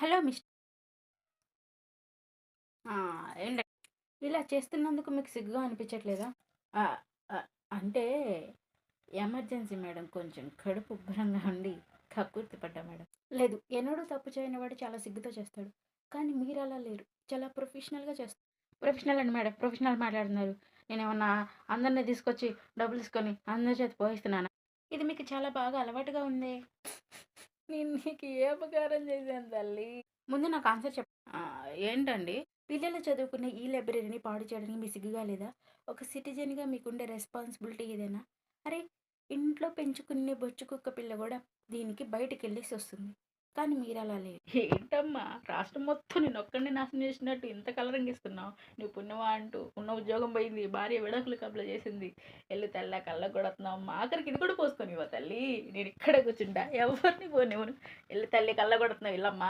Hello ఆ! ఏండి ఇలా చేస్తున్నందుకు మీకు సిగ్గుగా అనిపించట్లేదా? ఆహ్, అంటే ఎమర్జెన్సీ మేడం, కొంచెం కడుపు ఉబ్బరంగా ఉండి కక్కుర్తి పడ్డా మేడం. లేదు, ఎన్నడూ తప్పు చేయనివాడు చాలా సిగ్గుతో చేస్తాడు. కానీ మీరలా లేరు. చాలా ప్రొఫెషనల్‌గా ప్రొఫెషనల్ అండి మేడం. ప్రొఫెషనల్ మాట్లాడుతున్నారు. నేనేమన్నా అందరిని తీసుకొచ్చి డబ్బులిసుకొని అందరి చేత పోయిస్తున్నానా? ఇది మీకు చాలా బాగా అలవాటుగా ఉందే. నేను నీకు ఏ అపకారం చేశాను తల్లి? ముందు నాకు ఆన్సర్ ఏంటండి? పిల్లలు చదువుకునే ఈ లైబ్రరీని పాడు చేయడానికి మీకు సిగ్గుగా లేదా? ఒక సిటిజన్‌గా మీకుండే రెస్పాన్సిబిలిటీ ఇదేనా? అరే! ఇంట్లో పెంచుకునే బొచ్చు కుక్క పిల్ల గూడా దీనికి బయటికెళ్ళేసొస్తుంది. కానీ మీరలా లేరు. ఏంటమ్మా! రాష్ట్రం మొత్తం నిన్నొక్కడినే నాశనం చేసినట్టు ఇంత కలరింగ్ ఇస్తున్నావు. నువ్వు పుణ్యమా అంటూ ఉన్న ఉద్యోగం పోయింది. భార్య విడాకులకు అప్లై చేసింది. ఎల్లి తెల్ల కళ్ళకు కొడుతున్నావమ్మా! ఆఖరికి ఇది కూడా పోసుకోనివ్వా తల్లి. నేనిక్కడే కూర్చుంటా. ఎవరిని పోనివ్వను. ఎల్లి తల్లి కళ్ళకు కొడుతున్నావు ఎల్లమ్మా.